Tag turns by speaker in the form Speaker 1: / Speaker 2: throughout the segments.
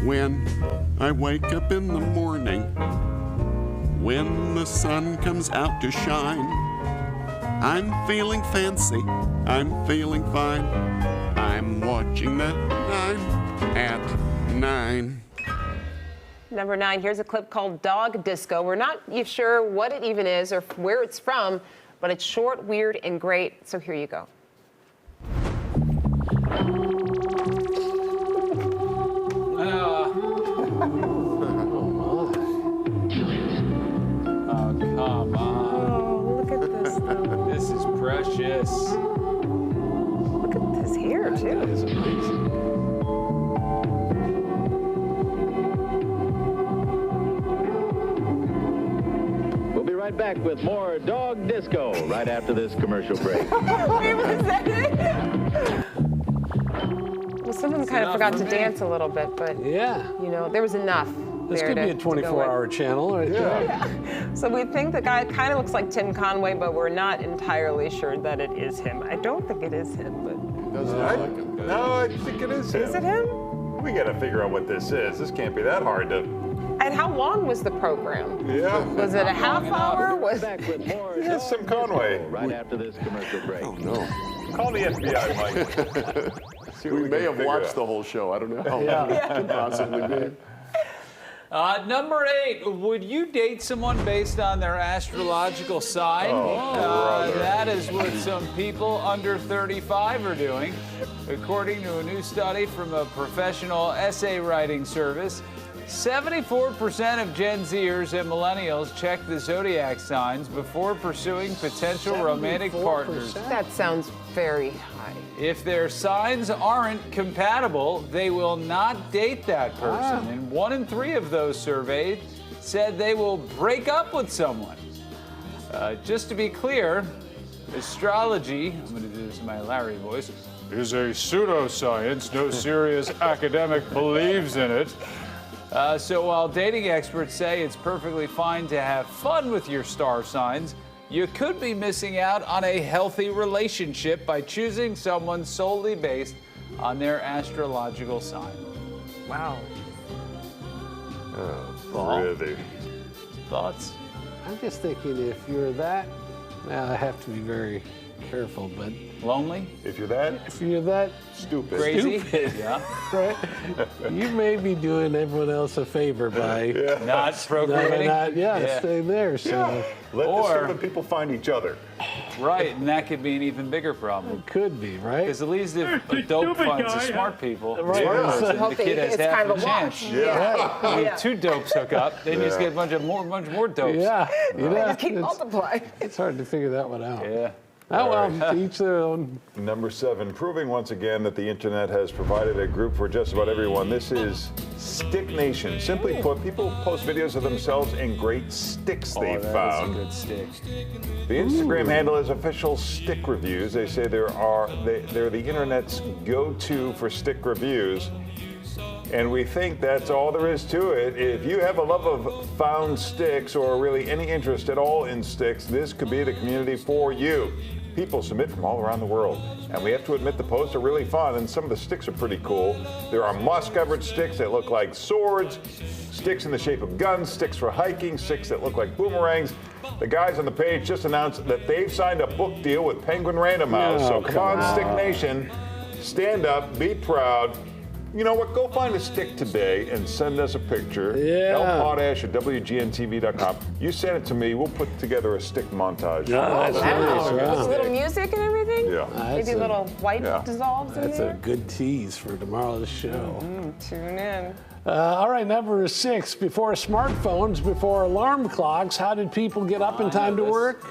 Speaker 1: When I wake up in the morning, when the sun comes out to shine, I'm feeling fancy, I'm feeling fine. I'm watching the 9 at 9.
Speaker 2: Number 9, here's a clip called Dog Disco. We're not sure what it even is or where it's from, but it's short, weird, and great. So here you go.
Speaker 3: Oh, come on.
Speaker 2: Oh, look at this, though.
Speaker 3: This is precious.
Speaker 2: Look at his hair, too.
Speaker 3: That is amazing.
Speaker 4: We'll be right back with more Dog Disco right after this commercial break.
Speaker 2: Wait, was that it? Well, some of them kind of forgot to dance a little bit, but,
Speaker 5: Yeah.
Speaker 2: you know, there was enough.
Speaker 5: This
Speaker 2: there
Speaker 5: could be a
Speaker 2: to go with.
Speaker 5: 24-hour channel. Right there.
Speaker 2: Yeah. So we think the guy kind of looks like Tim Conway, but we're not entirely sure that it is him. I don't think it is him, but
Speaker 1: Doesn't look like him.
Speaker 6: No, I think it is him.
Speaker 2: is it him?
Speaker 6: We got to figure out what this is. This can't be that hard to.
Speaker 2: And how long was the program?
Speaker 6: Yeah.
Speaker 2: Was it a half hour? Was
Speaker 4: Back with more
Speaker 6: It's
Speaker 4: Dog
Speaker 6: Tim Conway.
Speaker 4: Disco right after this commercial break.
Speaker 1: Oh, no.
Speaker 6: Call the FBI, Mike. See what
Speaker 1: We may
Speaker 6: can
Speaker 1: have
Speaker 6: figure
Speaker 1: watched
Speaker 6: out.
Speaker 1: the whole show. I don't know how long it could possibly be.
Speaker 3: Number 8, would you date someone based on their astrological sign?
Speaker 6: brother.
Speaker 3: That is what some people under 35 are doing. According to a new study from a professional essay writing service, 74% of Gen Zers and millennials check the zodiac signs before pursuing potential romantic partners.
Speaker 2: that sounds very high.
Speaker 3: If their signs aren't compatible, they will not date that person. And 1 in 3 of those surveyed said they will break up with someone. Just to be clear, astrology, I'm going to do this in my Larry voice, is a pseudoscience. No serious academic believes in it. So while dating experts say it's perfectly fine to have fun with your star signs, you could be missing out on a healthy relationship by choosing someone solely based on their astrological sign.
Speaker 2: Wow.
Speaker 6: Really?
Speaker 3: Thoughts?
Speaker 5: I'm just thinking if you're that, now I have to be very careful, but
Speaker 3: Lonely?
Speaker 6: If you're that
Speaker 5: if you're that
Speaker 6: stupid.
Speaker 3: Crazy?
Speaker 5: Stupid.
Speaker 3: Yeah.
Speaker 5: right, you may be doing everyone else a favor by
Speaker 3: Not procreating?
Speaker 5: staying there. So
Speaker 6: Let the
Speaker 3: Or-
Speaker 6: stupid people find each other.
Speaker 3: Right, and that could be an even bigger problem.
Speaker 5: it could be, right?
Speaker 3: Because at least if a dope finds a smart people,
Speaker 5: Right.
Speaker 3: smart
Speaker 5: Yeah.
Speaker 3: person, the
Speaker 2: Hopefully
Speaker 3: kid has
Speaker 2: it's
Speaker 3: half
Speaker 2: kind
Speaker 3: a
Speaker 2: of a wash.
Speaker 3: chance.
Speaker 6: Yeah.
Speaker 3: You have 2 dopes hook up, then you just get a bunch more dopes.
Speaker 5: Yeah, you know,
Speaker 2: Just keep multiplying.
Speaker 5: it's hard to figure that one out.
Speaker 3: Yeah.
Speaker 5: Oh well, to each their own.
Speaker 6: Number 7, proving once again that the internet has provided a group for just about everyone. This is Stick Nation. Simply put, people post videos of themselves in great sticks they've
Speaker 3: That is
Speaker 6: found.
Speaker 3: a good stick.
Speaker 6: The Instagram handle is Official Stick Reviews. They say they're the internet's go-to for stick reviews. And we think that's all there is to it. If you have a love of found sticks or really any interest at all in sticks, this could be the community for you. People submit from all around the world. And we have to admit the posts are really fun and some of the sticks are pretty cool. There are moss-covered sticks that look like swords, sticks in the shape of guns, sticks for hiking, sticks that look like boomerangs. The guys on the page just announced that they've signed a book deal with Penguin Random House. So come on, Stick Nation, stand up, be proud. You know what? Go find a stick today and send us a picture.
Speaker 5: Yeah.
Speaker 6: lpotash at WGNTV.com. You send it to me. We'll put together a stick montage.
Speaker 5: that's nice.
Speaker 2: With
Speaker 5: Wow.
Speaker 2: a little music and everything?
Speaker 6: Yeah.
Speaker 2: Maybe a little white dissolves in
Speaker 5: That's a
Speaker 2: there?
Speaker 5: good tease for tomorrow's show.
Speaker 2: Tune in.
Speaker 5: All right, number 6. Before smartphones, before alarm clocks, how did people get up in time to work?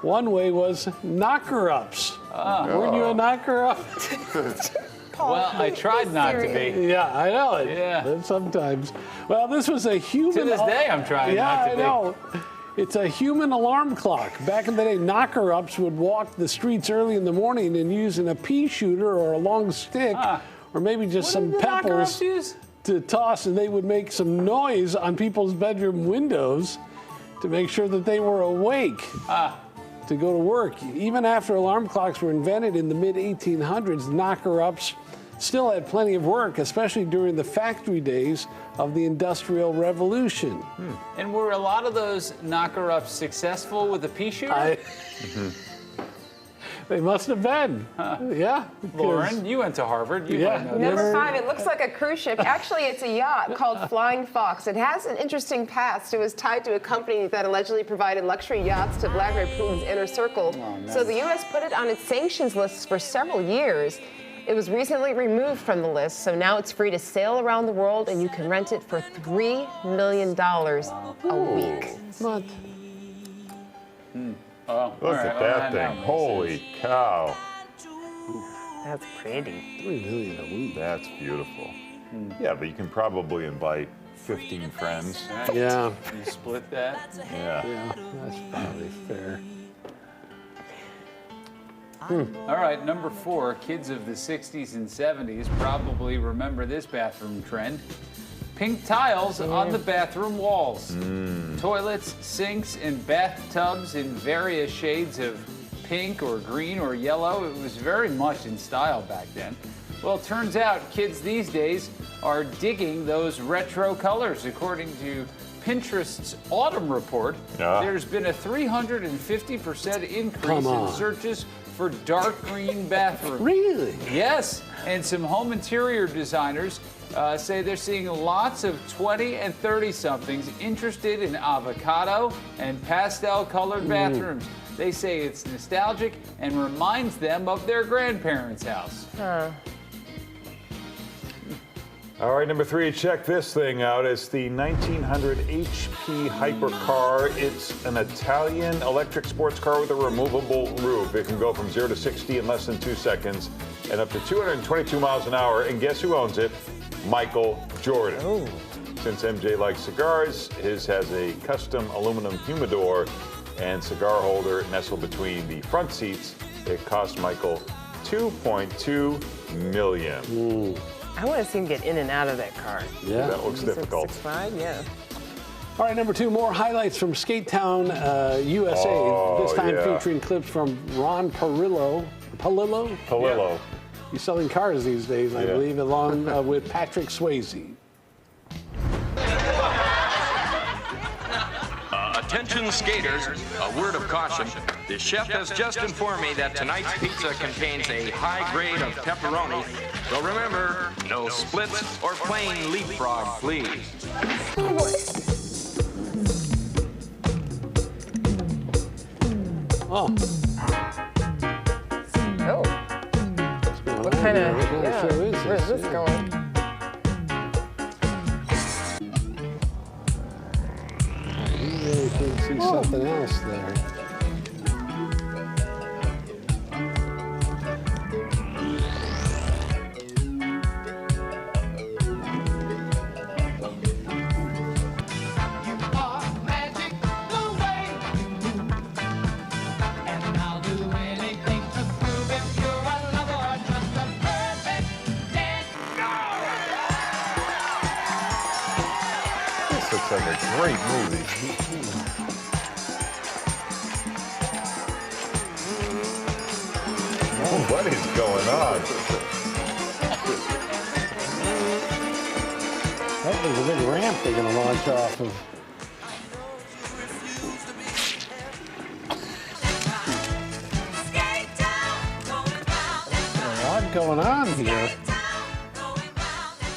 Speaker 5: One way was knocker-ups. Weren't you a knocker-up?
Speaker 3: Well, I tried not to be.
Speaker 5: Yeah, I know it.
Speaker 3: Yeah.
Speaker 5: But sometimes. Well, this was a human.
Speaker 3: To this day, I'm trying not to
Speaker 5: I
Speaker 3: be.
Speaker 5: know. It's a human alarm clock. Back in the day, knocker-ups would walk the streets early in the morning and using a pea shooter or a long stick, or maybe just some
Speaker 3: What did the knocker-ups
Speaker 5: pebbles
Speaker 3: use?
Speaker 5: to toss, and they would make some noise on people's bedroom windows to make sure that they were awake to go to work. Even after alarm clocks were invented in the mid-1800s, knocker-ups still had plenty of work, especially during the factory days of the Industrial Revolution.
Speaker 3: And were a lot of those knocker-ups successful with a pea shooter?
Speaker 5: They must have been. Yeah. because-
Speaker 3: Lauren, you went to Harvard. You
Speaker 5: Yeah.
Speaker 3: might know
Speaker 2: Number
Speaker 3: this.
Speaker 2: 5, it looks like a cruise ship. Actually, it's a yacht called Flying Fox. It has an interesting past. It was tied to a company that allegedly provided luxury yachts to Vladimir Putin's inner circle. So the U.S. put it on its sanctions list for several years. It was recently removed from the list, so now it's free to sail around the world, and you can rent it for $3 million a week.
Speaker 5: What?
Speaker 3: Oh,
Speaker 6: Look at that thing. Holy cow.
Speaker 2: That's pretty.
Speaker 5: $3 million a week.
Speaker 6: That's beautiful. Yeah, but you can probably invite 15 friends.
Speaker 5: Yeah.
Speaker 3: You split that?
Speaker 6: Yeah.
Speaker 5: Yeah, that's probably fair.
Speaker 3: All right, number 4, kids of the 60s and 70s probably remember this bathroom trend. Pink tiles on the bathroom walls. Toilets, sinks, and bathtubs in various shades of pink or green or yellow. It was very much in style back then. Well, it turns out kids these days are digging those retro colors. According to Pinterest's autumn report, there's been a 350% increase in searches for dark green bathrooms.
Speaker 5: Really?
Speaker 3: Yes, and some home interior designers say they're seeing lots of 20 and 30-somethings interested in avocado and pastel-colored bathrooms. They say it's nostalgic and reminds them of their grandparents' house.
Speaker 6: All right, number 3, check this thing out. It's the 1900 HP Hypercar. It's an Italian electric sports car with a removable roof. It can go from 0 to 60 in less than 2 seconds and up to 222 miles an hour. And guess who owns it? Michael Jordan. Since MJ likes cigars, his has a custom aluminum humidor and cigar holder nestled between the front seats. It cost Michael $2.2 million.
Speaker 2: I want to see him get in and out of that car.
Speaker 5: Yeah.
Speaker 6: That looks difficult.
Speaker 2: 6'5", yeah.
Speaker 5: All right, number 2, more highlights from Skate Town, USA.
Speaker 6: Oh,
Speaker 5: this time
Speaker 6: yeah.
Speaker 5: featuring clips from Ron Palillo. Palillo?
Speaker 6: Palillo.
Speaker 5: He's selling cars these days, I believe, along with Patrick Swayze.
Speaker 7: Attention skaters, a word of caution. The chef has just informed me that tonight's pizza contains a high grade of pepperoni. So remember, no splits or plain leapfrog, please.
Speaker 5: Oh.
Speaker 2: Oh, what kind of, yeah, where's this going?
Speaker 5: You really can see something else there.
Speaker 6: This looks like a great movie. Oh, what is going on?
Speaker 5: That was a big ramp they're going to launch off of. A lot going on here.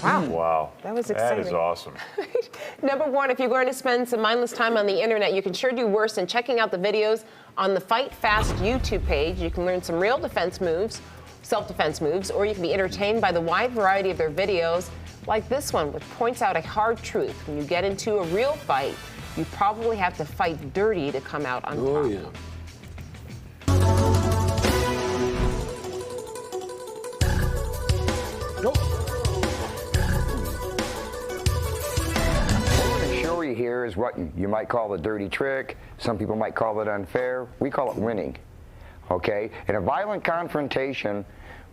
Speaker 6: Wow.
Speaker 2: That was
Speaker 6: That
Speaker 2: exciting.
Speaker 6: is awesome.
Speaker 2: Number 1, if you're going to spend some mindless time on the internet, you can sure do worse than checking out the videos on the Fight Fast YouTube page. You can learn some real defense moves, self-defense moves, or you can be entertained by the wide variety of their videos, like this one, which points out a hard truth. When you get into a real fight, you probably have to fight dirty to come out on top.
Speaker 5: Oh, yeah.
Speaker 8: Show you here is what you might call a dirty trick. Some people might call it unfair. We call it winning. Okay? In a violent confrontation,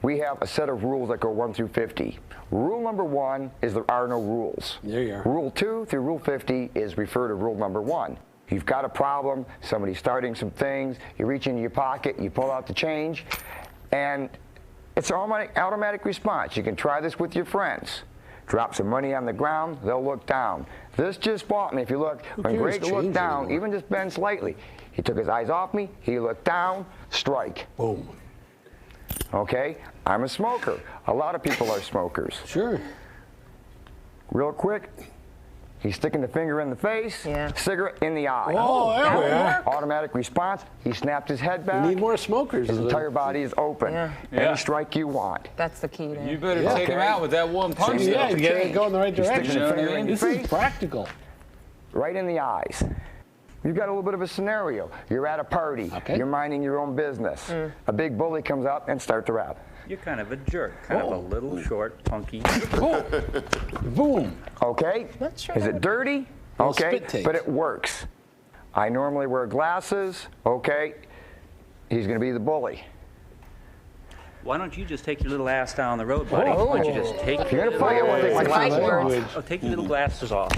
Speaker 8: we have a set of rules that go 1 through 50. Rule number 1 is there are no rules.
Speaker 5: There you are.
Speaker 8: Rule 2 through rule 50 is refer to rule number 1. You've got a problem, somebody's starting some things, you reach into your pocket, you pull out the change, and It's an automatic response. You can try this with your friends. Drop some money on the ground, they'll look down. This just bought me. If you look, when Greg looked down, even just bend slightly, he took his eyes off me, he looked down, strike.
Speaker 5: Boom.
Speaker 8: Okay? I'm a smoker. A lot of people are smokers.
Speaker 5: Sure.
Speaker 8: Real quick, he's sticking the finger in the face, cigarette in the eye.
Speaker 5: Oh, there we are.
Speaker 8: Automatic response. He snapped his head back.
Speaker 5: We need more smokers.
Speaker 8: His entire body is open. Any strike you want.
Speaker 2: That's the key there.
Speaker 3: You better take him out with that one punch.
Speaker 5: Yeah, you get it going the right
Speaker 8: He's sticking
Speaker 5: direction.
Speaker 8: the finger in your
Speaker 5: This is
Speaker 8: face,
Speaker 5: practical.
Speaker 8: right in the eyes. You've got a little bit of a scenario. You're at a party.
Speaker 5: Okay.
Speaker 8: You're minding your own business. A big bully comes up and starts to rap.
Speaker 9: You're kind of a jerk, kind of a little short, punky.
Speaker 5: Boom.
Speaker 8: Okay?
Speaker 2: Not sure
Speaker 8: Is
Speaker 2: that
Speaker 8: it
Speaker 2: would-
Speaker 8: dirty?
Speaker 5: Well,
Speaker 8: Okay,
Speaker 5: spit take.
Speaker 8: but it works. I normally wear glasses. Okay? He's going to be the bully.
Speaker 9: Why don't you just take your little ass down the road, buddy? Why don't you just take
Speaker 8: If you're going to fight, I want to take my
Speaker 2: Fight
Speaker 8: glasses off.
Speaker 2: words.
Speaker 9: Oh, take your little glasses off.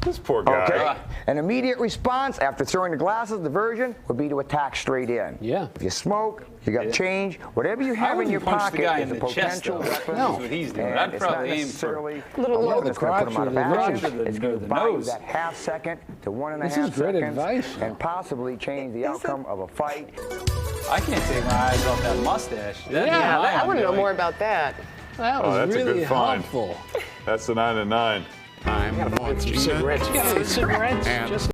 Speaker 6: This poor guy.
Speaker 8: Okay? An immediate response after throwing the glasses, diversion, would be to attack straight in.
Speaker 5: Yeah.
Speaker 8: If you smoke, you got change, whatever you
Speaker 3: I
Speaker 8: have in
Speaker 3: wouldn't
Speaker 8: your
Speaker 3: punch the
Speaker 8: pocket
Speaker 3: guy
Speaker 8: is
Speaker 3: in
Speaker 8: a
Speaker 3: the chest,
Speaker 8: potential
Speaker 3: though.
Speaker 8: weapon.
Speaker 3: That's what he's doing.
Speaker 8: And
Speaker 3: I'd
Speaker 8: it's not
Speaker 3: probably aim for
Speaker 8: necessarily
Speaker 2: Little
Speaker 8: a
Speaker 2: low.
Speaker 8: weapon that's going to put him out of action.
Speaker 3: crotch or
Speaker 8: It's going
Speaker 3: the
Speaker 8: to buy you
Speaker 3: nose?
Speaker 8: that half second to 1.5
Speaker 5: This is great
Speaker 8: seconds
Speaker 5: advice.
Speaker 8: and possibly change the outcome of a fight.
Speaker 3: I can't take my eyes off that mustache. That's
Speaker 5: Yeah,
Speaker 3: what
Speaker 2: I want to know
Speaker 3: doing.
Speaker 2: more about that.
Speaker 5: That was
Speaker 6: that's a
Speaker 5: really
Speaker 6: good find.
Speaker 5: helpful.
Speaker 6: That's the 9 and 9.
Speaker 1: I'm watching
Speaker 5: Cigarettes. You got any cigarettes?
Speaker 1: And
Speaker 5: Just